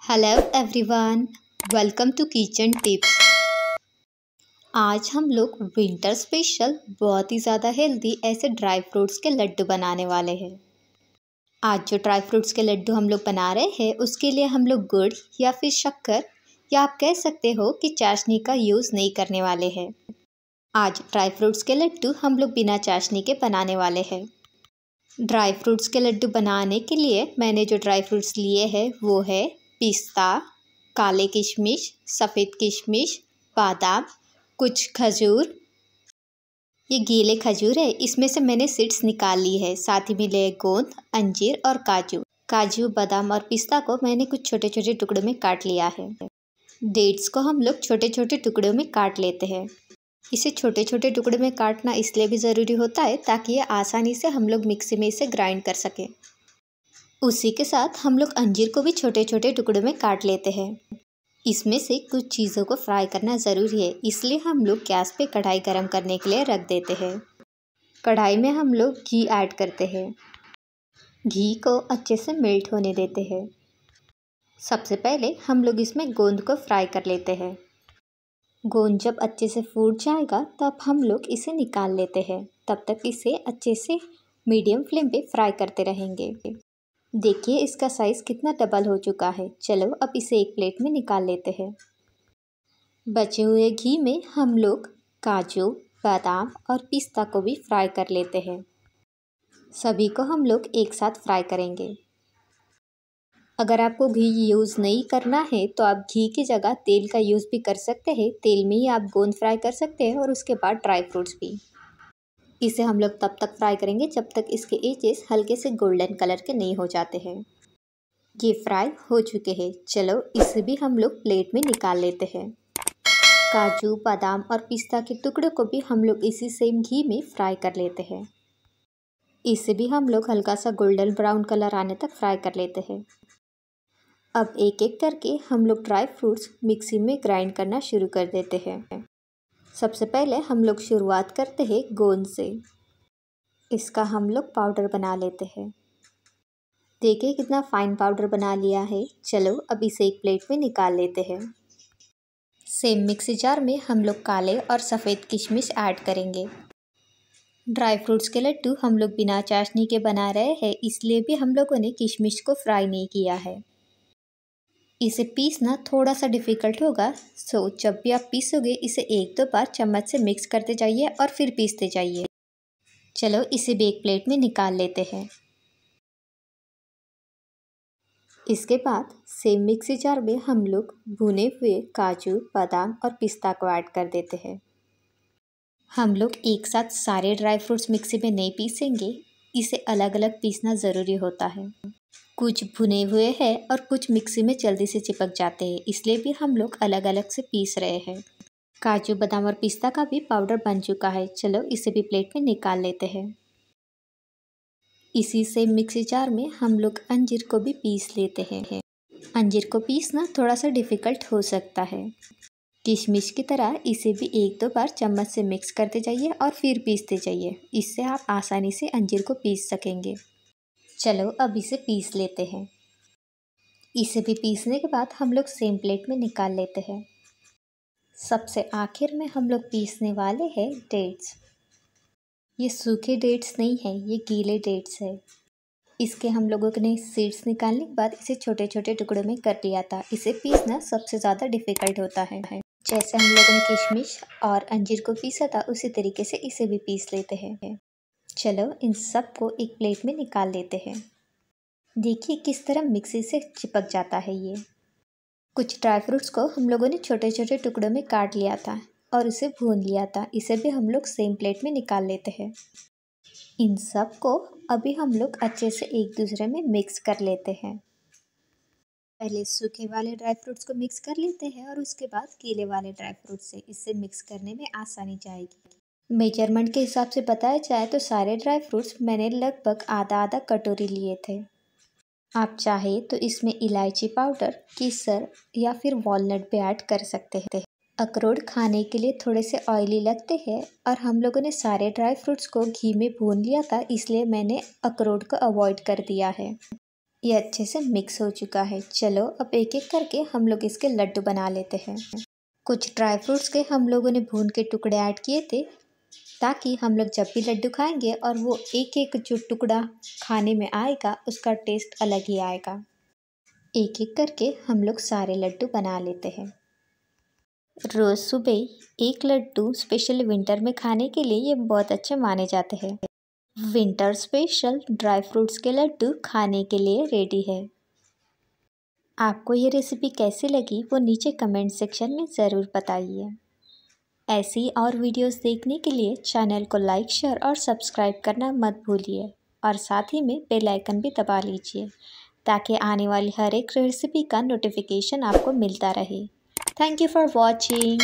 Hello everyone, welcome to kitchen tips. आज हम लोग विंटर स्पेशल बहुत ही ज़्यादा हेल्दी ऐसे ड्राई फ्रूट्स के लड्डू बनाने वाले हैं। आज जो ड्राई फ्रूट्स के लड्डू हम लोग बना रहे हैं उसके लिए हम लोग गुड़ या फिर शक्कर या आप कह सकते हो कि चाशनी का यूज़ नहीं करने वाले हैं। आज ड्राई फ्रूट्स के लड्डू हम लोग बिना चाशनी के बनाने वाले हैं। ड्राई फ्रूट्स के लड्डू बनाने के लिए मैंने जो ड्राई फ्रूट्स लिए हैं वो है पिस्ता, काले किशमिश, सफ़ेद किशमिश, बादाम, कुछ खजूर। ये गीले खजूर है, इसमें से मैंने सीड्स निकाल ली है। साथ ही मिले गोंद, अंजीर और काजू, बादाम और पिस्ता को मैंने कुछ छोटे छोटे टुकड़ों में काट लिया है। डेट्स को हम लोग छोटे छोटे टुकड़ों में काट लेते हैं। इसे छोटे छोटे टुकड़े में काटना इसलिए भी ज़रूरी होता है ताकि ये आसानी से हम लोग मिक्सी में इसे ग्राइंड कर सकें। उसी के साथ हम लोग अंजीर को भी छोटे छोटे टुकड़ों में काट लेते हैं। इसमें से कुछ चीज़ों को फ्राई करना ज़रूरी है, इसलिए हम लोग गैस पे कढ़ाई गरम करने के लिए रख देते हैं। कढ़ाई में हम लोग घी ऐड करते हैं। घी को अच्छे से मेल्ट होने देते हैं। सबसे पहले हम लोग इसमें गोंद को फ्राई कर लेते हैं। गोंद जब अच्छे से फूट जाएगा तब हम लोग इसे निकाल लेते हैं। तब तक इसे अच्छे से मीडियम फ्लेम पे फ्राई करते रहेंगे। देखिए इसका साइज़ कितना डबल हो चुका है। चलो अब इसे एक प्लेट में निकाल लेते हैं। बचे हुए घी में हम लोग काजू, बादाम और पिस्ता को भी फ्राई कर लेते हैं। सभी को हम लोग एक साथ फ्राई करेंगे। अगर आपको घी यूज़ नहीं करना है तो आप घी की जगह तेल का यूज़ भी कर सकते हैं। तेल में ही आप गोंद फ्राई कर सकते हैं और उसके बाद ड्राई फ्रूट्स भी। इसे हम लोग तब तक फ्राई करेंगे जब तक इसके एजेस हल्के से गोल्डन कलर के नहीं हो जाते हैं। ये फ्राई हो चुके हैं। चलो इसे भी हम लोग प्लेट में निकाल लेते हैं। काजू, बादाम और पिस्ता के टुकड़ों को भी हम लोग इसी सेम घी में फ्राई कर लेते हैं। इसे भी हम लोग हल्का सा गोल्डन ब्राउन कलर आने तक फ्राई कर लेते हैं। अब एक एक करके हम लोग ड्राई फ्रूट्स मिक्सी में ग्राइंड करना शुरू कर देते हैं। सबसे पहले हम लोग शुरुआत करते हैं गोंद से। इसका हम लोग पाउडर बना लेते हैं। देखिए कितना फाइन पाउडर बना लिया है। चलो अब इसे एक प्लेट में निकाल लेते हैं। सेम मिक्सी जार में हम लोग काले और सफ़ेद किशमिश ऐड करेंगे। ड्राई फ्रूट्स के लड्डू हम लोग बिना चाशनी के बना रहे हैं, इसलिए भी हम लोगों ने किशमिश को फ्राई नहीं किया है। इसे पीसना थोड़ा सा डिफ़िकल्ट होगा, सो जब भी आप पीसोगे इसे एक दो बार चम्मच से मिक्स करते जाइए और फिर पीसते जाइए। चलो इसे भी एक प्लेट में निकाल लेते हैं। इसके बाद सेम मिक्सी जार में हम लोग भुने हुए काजू, बादाम और पिस्ता को ऐड कर देते हैं। हम लोग एक साथ सारे ड्राई फ्रूट्स मिक्सी में नहीं पीसेंगे, इसे अलग अलग पीसना ज़रूरी होता है। कुछ भुने हुए हैं और कुछ मिक्सी में जल्दी से चिपक जाते हैं, इसलिए भी हम लोग अलग अलग से पीस रहे हैं। काजू, बादाम और पिस्ता का भी पाउडर बन चुका है। चलो इसे भी प्लेट में निकाल लेते हैं। इसी से मिक्सी जार में हम लोग अंजीर को भी पीस लेते हैं। अंजीर को पीसना थोड़ा सा डिफ़िकल्ट हो सकता है। किशमिश की तरह इसे भी एक दो बार चम्मच से मिक्स करते जाइए और फिर पीसते जाइए। इससे आप आसानी से अंजीर को पीस सकेंगे। चलो अब इसे पीस लेते हैं। इसे भी पीसने के बाद हम लोग सेम प्लेट में निकाल लेते हैं। सबसे आखिर में हम लोग पीसने वाले हैं डेट्स। ये सूखे डेट्स नहीं है, ये गीले डेट्स है। इसके हम लोगों ने सीड्स निकालने के बाद इसे छोटे छोटे टुकड़ों में कर लिया था। इसे पीसना सबसे ज़्यादा डिफ़िकल्ट होता है। जैसे हम लोगों ने किशमिश और अंजीर को पीसा था उसी तरीके से इसे भी पीस लेते हैं। चलो इन सब को एक प्लेट में निकाल लेते हैं। देखिए किस तरह मिक्सी से चिपक जाता है ये। कुछ ड्राई फ्रूट्स को हम लोगों ने छोटे छोटे टुकड़ों में काट लिया था और इसे भून लिया था। इसे भी हम लोग सेम प्लेट में निकाल लेते हैं। इन सब को अभी हम लोग अच्छे से एक दूसरे में मिक्स कर लेते हैं। पहले सूखे वाले ड्राई फ्रूट्स को मिक्स कर लेते हैं और उसके बाद गीले वाले ड्राई फ्रूट से इसे मिक्स करने में आसानी जाएगी। मेजरमेंट के हिसाब से बताया जाए तो सारे ड्राई फ्रूट्स मैंने लगभग आधा आधा कटोरी लिए थे। आप चाहे तो इसमें इलायची पाउडर, केसर या फिर वॉलनट भी ऐड कर सकते हैं। अखरोट खाने के लिए थोड़े से ऑयली लगते हैं और हम लोगों ने सारे ड्राई फ्रूट्स को घी में भून लिया था, इसलिए मैंने अखरोट को अवॉइड कर दिया है। ये अच्छे से मिक्स हो चुका है। चलो अब एक एक करके हम लोग इसके लड्डू बना लेते हैं। कुछ ड्राई फ्रूट्स के हम लोगों ने भून के टुकड़े ऐड किए थे, ताकि हम लोग जब भी लड्डू खाएंगे और वो एक एक जो टुकड़ा खाने में आएगा उसका टेस्ट अलग ही आएगा। एक एक करके हम लोग सारे लड्डू बना लेते हैं। रोज़ सुबह एक लड्डू स्पेशली विंटर में खाने के लिए ये बहुत अच्छे माने जाते हैं। विंटर स्पेशल ड्राई फ्रूट्स के लड्डू खाने के लिए रेडी है। आपको ये रेसिपी कैसी लगी वो नीचे कमेंट सेक्शन में ज़रूर बताइए। ऐसी और वीडियोस देखने के लिए चैनल को लाइक, शेयर और सब्सक्राइब करना मत भूलिए और साथ ही में बेल आइकन भी दबा लीजिए, ताकि आने वाली हर एक रेसिपी का नोटिफिकेशन आपको मिलता रहे। Thank you for watching.